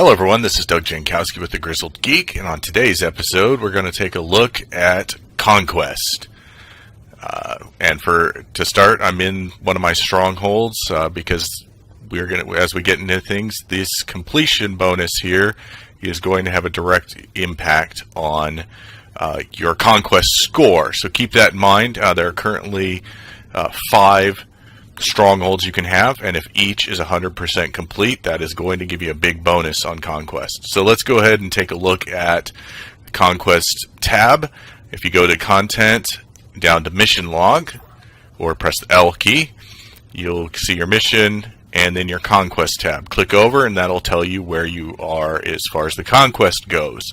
Hello everyone, this is Doug Jankowski with the Grizzled Geek, and on today's episode we're going to take a look at Conquest. To start, I'm in one of my strongholds because we're going to, as we get into things, this completion bonus here is going to have a direct impact on your Conquest score. So keep that in mind. There are currently 5 strongholds you can have, and if each is 100% complete, that is going to give you a big bonus on Conquest. So let's go ahead and take a look at the Conquest tab. If you go to Content, down to Mission Log, or press the L key, you'll see your mission and then your Conquest tab. Click over and that'll tell you where you are as far as the Conquest goes.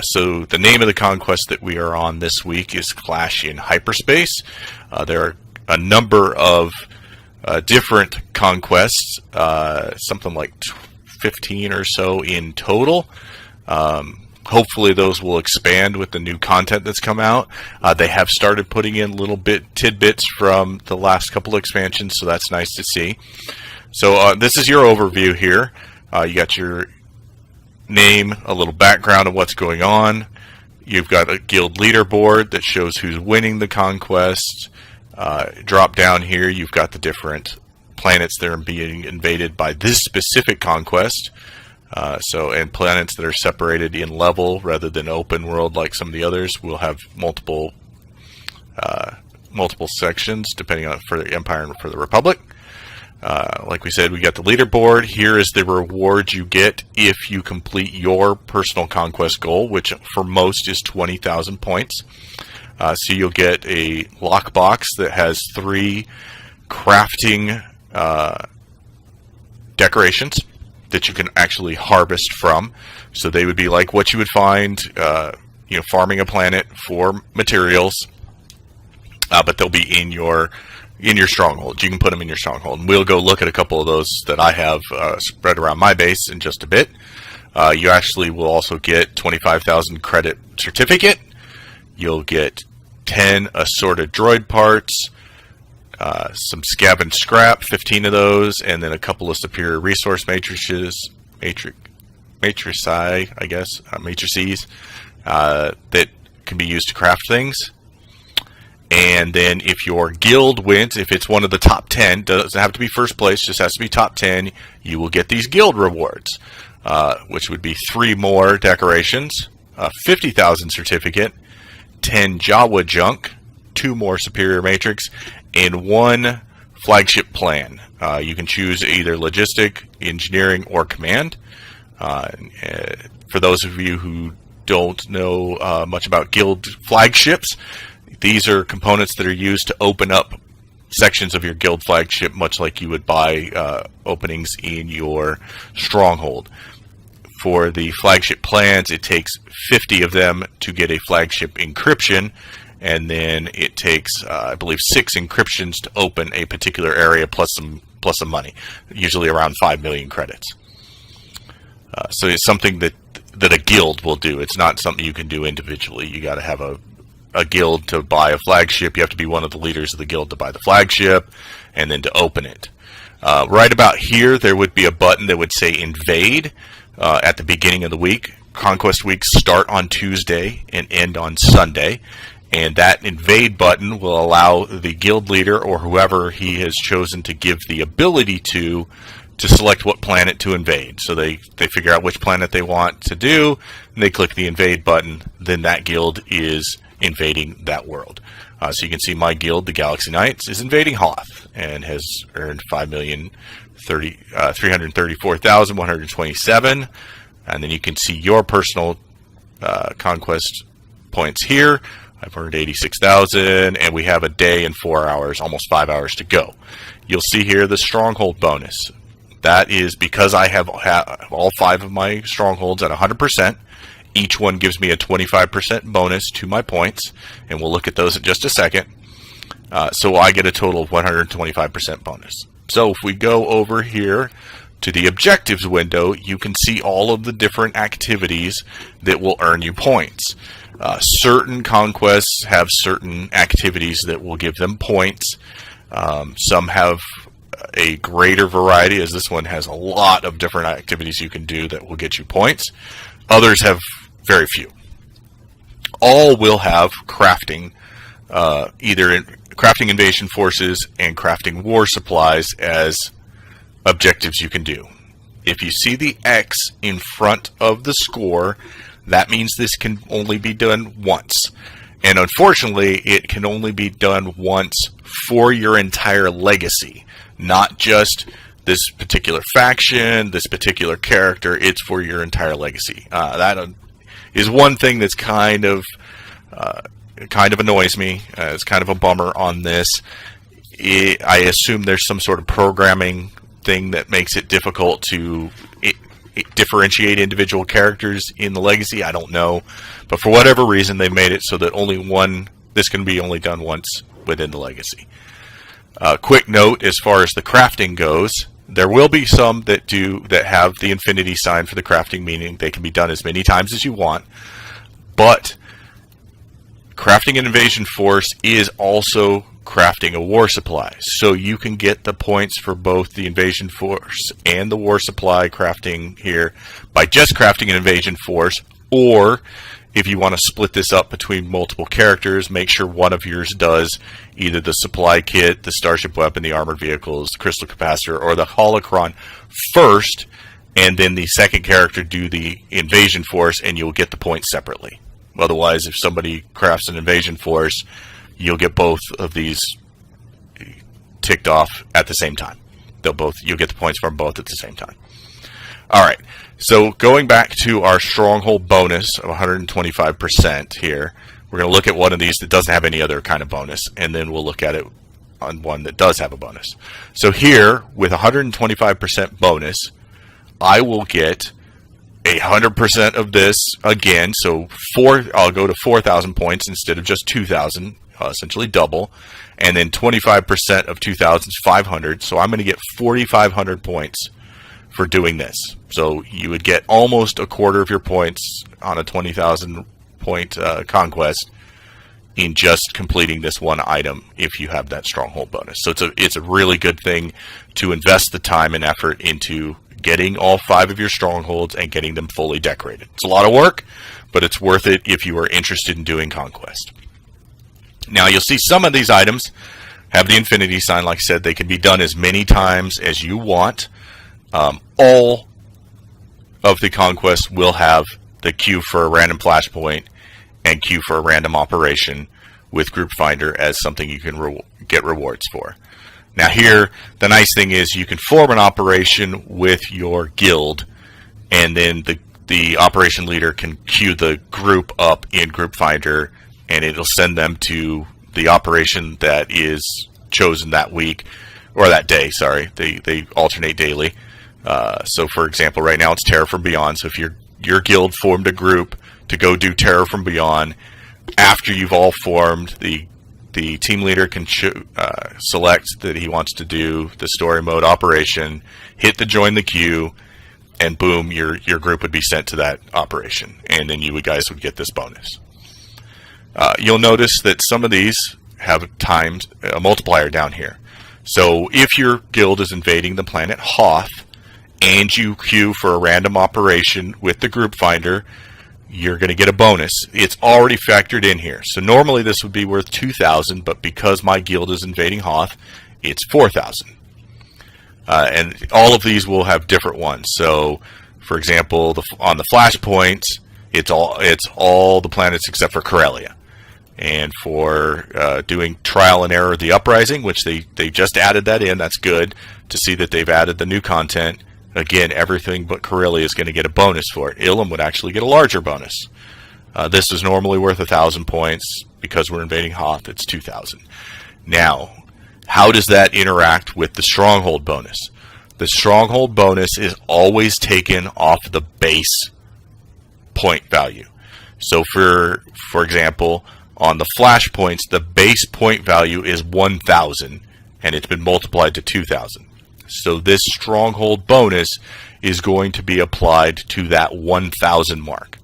So the name of the Conquest that we are on this week is Clash in Hyperspace. There are a number of different conquests, something like 15 or so in total. Hopefully those will expand with the new content that's come out. They have started putting in little tidbits from the last couple expansions, so that's nice to see. So this is your overview here. You got your name, a little background of what's going on. You've got a guild leaderboard that shows who's winning the conquest. Drop down here, you've got the different planets that are being invaded by this specific conquest. And planets that are separated in level rather than open world like some of the others will have multiple sections depending on for the Empire and for the Republic. Like we said, we got the leaderboard. Here is the reward you get if you complete your personal conquest goal, which for most is 20,000 points. So you'll get a lockbox that has 3 crafting decorations that you can actually harvest from. So they would be like what you would find, farming a planet for materials, but they'll be in your stronghold. You can put them in your stronghold, and we'll go look at a couple of those that I have spread around my base in just a bit. You actually will also get 25,000 credit certificate. You'll get 10 assorted droid parts, some scavenged scrap, 15 of those, and then a couple of superior resource matrices, matrices that can be used to craft things. And then if your guild wins, if it's one of the top 10, doesn't have to be first place, just has to be top 10, you will get these guild rewards, which would be 3 more decorations, 50,000 certificate, 10 Jawa junk, 2 more superior matrix, and 1 flagship plan. You can choose either logistic, engineering, or command. For those of you who don't know much about guild flagships, these are components that are used to open up sections of your guild flagship, much like you would buy openings in your stronghold. For the flagship plans, it takes 50 of them to get a flagship encryption, and then it takes, I believe, 6 encryptions to open a particular area, plus some money, usually around 5 million credits. So it's something that a guild will do. It's not something you can do individually. You got to have a guild to buy a flagship. You have to be one of the leaders of the guild to buy the flagship, and then to open it. Right about here, there would be a button that would say Invade. At the beginning of the week. Conquest weeks start on Tuesday and end on Sunday, and that invade button will allow the guild leader or whoever he has chosen to give the ability to select what planet to invade. So they figure out which planet they want to do, and they click the invade button, then that guild is invading that world. So you can see my guild, the Galaxy Knights, is invading Hoth and has earned 334,127, and then you can see your personal conquest points here. I've earned 86,000, and we have a day and 4 hours, almost 5 hours to go. You'll see here the stronghold bonus. That is because I have all 5 of my strongholds at 100%. Each one gives me a 25% bonus to my points, and we'll look at those in just a second. So I get a total of 125% bonus. So if we go over here to the objectives window, you can see all of the different activities that will earn you points. Certain conquests have certain activities that will give them points. Some have a greater variety, as this one has a lot of different activities you can do that will get you points. Others have very few. All will have crafting, crafting invasion forces and crafting war supplies as objectives you can do. If you see the X in front of the score, that means this can only be done once. And unfortunately, it can only be done once for your entire legacy, not just this particular faction, this particular character. It's for your entire legacy. That is one thing that's kind of annoys me. It's kind of a bummer on this. I assume there's some sort of programming thing that makes it difficult to differentiate individual characters in the legacy. I don't know, but for whatever reason they made it so that this can be only done once within the legacy. Quick note as far as the crafting goes, there will be some that have the infinity sign for the crafting, meaning they can be done as many times as you want, but crafting an invasion force is also crafting a war supply. So you can get the points for both the invasion force and the war supply crafting here by just crafting an invasion force, or if you want to split this up between multiple characters, make sure one of yours does either the supply kit, the starship weapon, the armored vehicles, the crystal capacitor, or the holocron first, and then the second character do the invasion force, and you'll get the points separately. Otherwise, if somebody crafts an invasion force, you'll get both of these ticked off at the same time. You'll get the points from both at the same time. All right. So going back to our stronghold bonus of 125% here, we're going to look at one of these that doesn't have any other kind of bonus, and then we'll look at it on one that does have a bonus. So here, with 125% bonus, I will get 100% of this again. So I'll go to 4,000 points instead of just 2,000, essentially double. And then 25% of 2,000 is 500. So I'm going to get 4,500 points for doing this. So you would get almost a quarter of your points on a 20,000 point conquest in just completing this one item if you have that stronghold bonus. So it's a really good thing to invest the time and effort into getting all 5 of your strongholds and getting them fully decorated. It's a lot of work, but it's worth it if you are interested in doing Conquest. Now you'll see some of these items have the infinity sign. Like I said, they can be done as many times as you want. All of the Conquests will have the Q for a random flashpoint and Q for a random operation with Group Finder as something you can get rewards for. Now here, the nice thing is you can form an operation with your guild, and then the operation leader can queue the group up in Group Finder, and it'll send them to the operation that is chosen that week, or that day, sorry. They alternate daily. So for example, right now it's Terror from Beyond. So if your guild formed a group to go do Terror from Beyond, after you've all formed, the team leader can select that he wants to do the story mode operation, hit the join the queue, and boom, your group would be sent to that operation, and then you guys would get this bonus. You'll notice that some of these have a multiplier down here. So if your guild is invading the planet Hoth and you queue for a random operation with the Group Finder, you're going to get a bonus. It's already factored in here. So normally this would be worth 2,000, but because my guild is invading Hoth, it's 4,000. And all of these will have different ones. So, for example, on the flashpoints, it's all the planets except for Corellia. And for doing Trial and Error, the Uprising, which they just added that in, that's good to see that they've added the new content. Again, everything but Corellia is going to get a bonus for it. Ilum would actually get a larger bonus. This is normally worth 1,000 points. Because we're invading Hoth, it's 2,000. Now, how does that interact with the Stronghold bonus? The Stronghold bonus is always taken off the base point value. So for example, on the flashpoints, the base point value is 1,000, and it's been multiplied to 2,000. So this stronghold bonus is going to be applied to that 1,000 mark.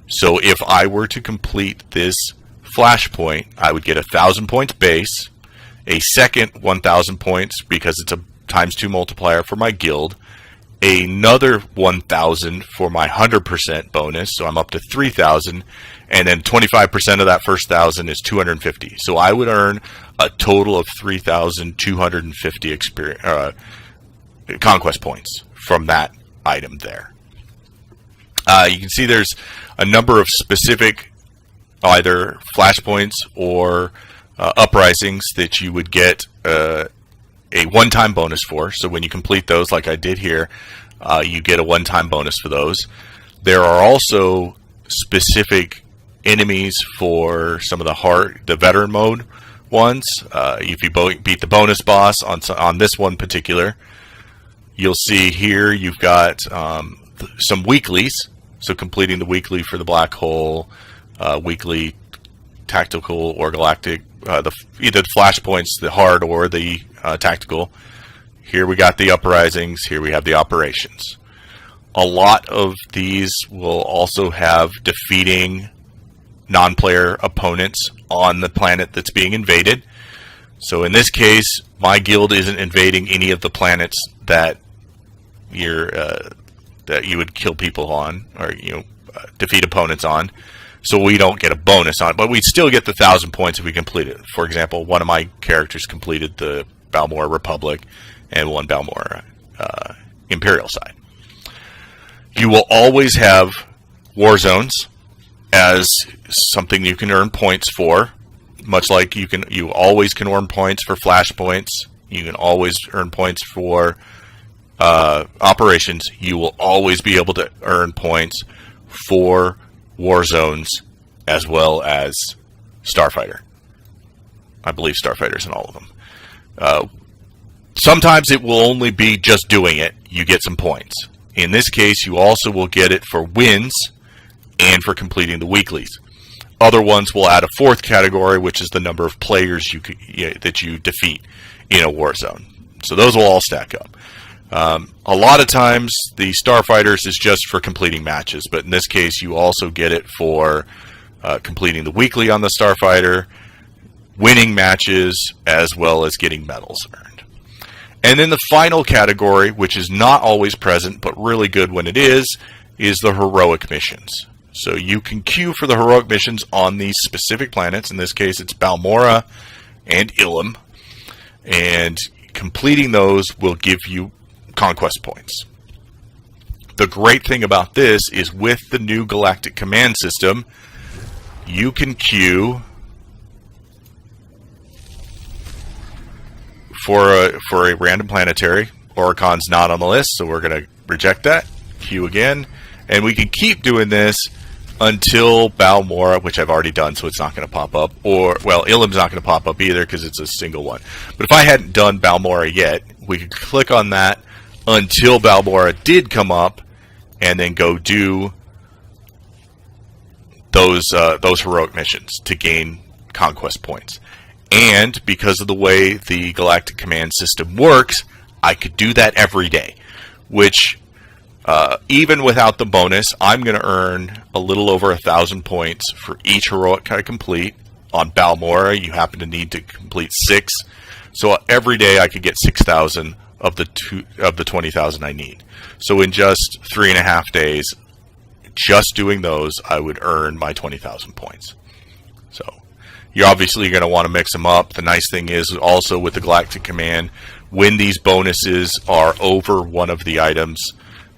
So if I were to complete this flashpoint, I would get 1,000 points base, a second 1,000 points because it's times 2 multiplier for my guild, another 1,000 for my 100% bonus, so I'm up to 3,000, and then 25% of that first 1,000 is 250. So I would earn a total of 3,250 conquest points from that item there. You can see there's a number of specific either flashpoints or uprisings that you would get a one-time bonus for. So when you complete those, like I did here, you get a one-time bonus for those. There are also specific enemies for some of the veteran mode ones. If you beat the bonus boss on this one particular, you'll see here you've got some weeklies. So completing the weekly for the black hole, weekly tactical or galactic, either the flashpoints, the hard or the tactical. Here we got the uprisings. Here we have the operations. A lot of these will also have defeating non-player opponents on the planet that's being invaded. So in this case, my guild isn't invading any of the planets that that you would kill people on, or defeat opponents on. So we don't get a bonus on it, but we'd still get the 1,000 points if we complete it. For example, one of my characters completed the Balmora Republic and one Balmora Imperial side. You will always have war zones as something you can earn points for, much like you always can earn points for flashpoints. You can always earn points for operations. You will always be able to earn points for war zones as well as Starfighter. I believe Starfighter's in all of them. Sometimes it will only be just doing it. You get some points. In this case, you also will get it for wins and for completing the weeklies. Other ones will add a fourth category, which is the number of players that you defeat in a war zone. So those will all stack up. A lot of times the Starfighters is just for completing matches, but in this case you also get it for completing the weekly on the Starfighter, winning matches, as well as getting medals earned. And then the final category, which is not always present but really good when it is the heroic missions. So you can queue for the heroic missions on these specific planets. In this case it's Balmora and Ilum, and completing those will give you conquest points. The great thing about this is with the new Galactic Command system, you can queue for a random planetary. Oricon's not on the list, so we're going to reject that. Queue again, and we can keep doing this until Balmora, which I've already done, so it's not going to pop up. Or, well, Ilum's not going to pop up either because it's a single one. But if I hadn't done Balmora yet, we could click on that until Balmora did come up, and then go do those heroic missions to gain conquest points. And because of the way the Galactic Command system works, I could do that every day, which even without the bonus, I'm going to earn a little over 1,000 points for each heroic I complete. On Balmora, you happen to need to complete 6, so every day I could get 6,000 of the 20,000 I need. So in just 3.5 days, just doing those, I would earn my 20,000 points. So you're obviously going to want to mix them up. The nice thing is also with the Galactic Command, when these bonuses are over one of the items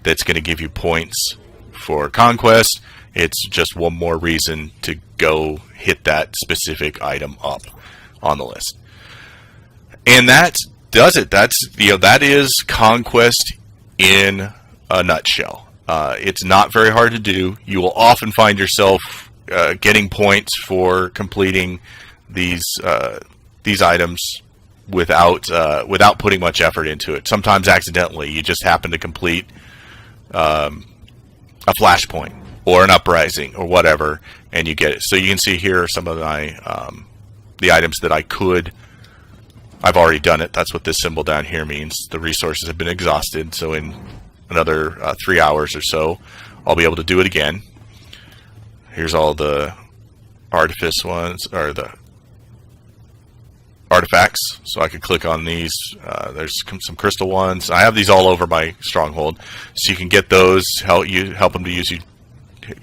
that's going to give you points for conquest, it's just one more reason to go hit that specific item up on the list. And that does it. That is Conquest in a nutshell. It's not very hard to do. You will often find yourself getting points for completing these items without putting much effort into it. Sometimes accidentally, you just happen to complete a flashpoint or an uprising or whatever, and you get it. So you can see here are some of my the items that I've already done it. That's what this symbol down here means. The resources have been exhausted, so in another 3 hours or so, I'll be able to do it again. Here's all the artifice ones, or the artifacts, so I could click on these. There's some crystal ones. I have these all over my stronghold, so you can get those. Help them to use you.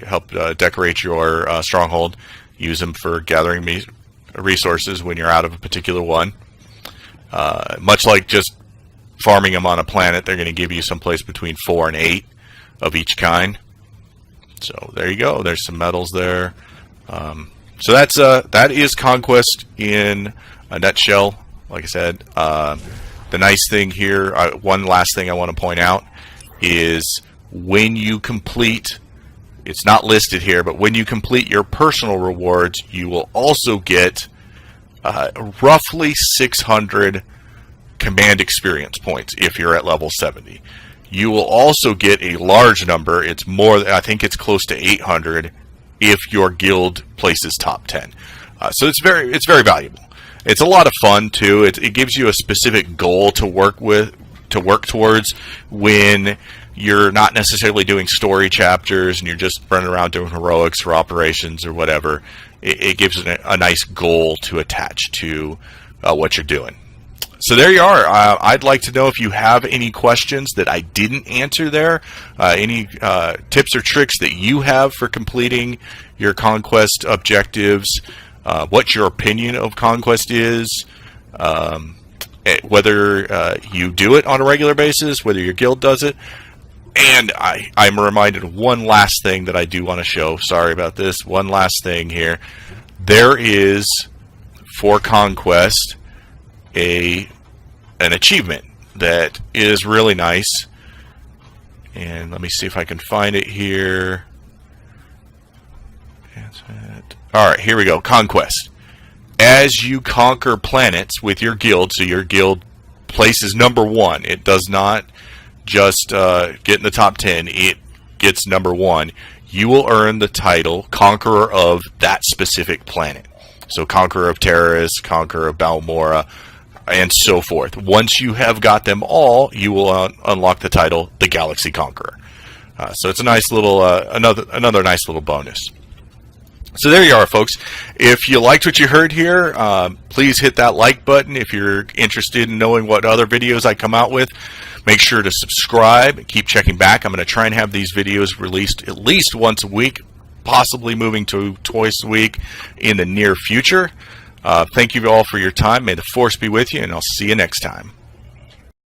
Help decorate your stronghold. Use them for gathering resources when you're out of a particular one. Much like just farming them on a planet, they're going to give you someplace between 4 and 8 of each kind. So there you go. There's some medals there. So that is Conquest in a nutshell. Like I said, the nice thing here, one last thing I want to point out is when you complete, it's not listed here, but when you complete your personal rewards, you will also get roughly 600 command experience points if you're at level 70. You will also get a large number. It's more, I think it's close to 800 if your guild places top 10. So it's very valuable. It's a lot of fun too. It gives you a specific goal to work towards when you're not necessarily doing story chapters and you're just running around doing heroics or operations or whatever. It gives a nice goal to attach to what you're doing. So there you are. I'd like to know if you have any questions that I didn't answer there, any tips or tricks that you have for completing your Conquest objectives, what your opinion of Conquest is, whether you do it on a regular basis, whether your guild does it. And I'm reminded of one last thing that I do want to show. Sorry about this. One last thing here. There is, for Conquest, an achievement that is really nice. And let me see if I can find it here. Alright, here we go. Conquest. As you conquer planets with your guild, so your guild places number 1. It does not just get in the top 10. It gets number 1. You will earn the title Conqueror of that specific planet. So Conqueror of Terraris, Conqueror of Balmora, and so forth. Once you have got them all, you will unlock the title the Galaxy Conqueror. So it's a nice little another nice little bonus. So there you are, folks. If you liked what you heard here, please hit that like button. If you're interested in knowing what other videos I come out with, make sure to subscribe. Keep checking back. I'm going to try and have these videos released at least once a week, possibly moving to twice a week in the near future. Thank you all for your time. May the Force be with you, and I'll see you next time.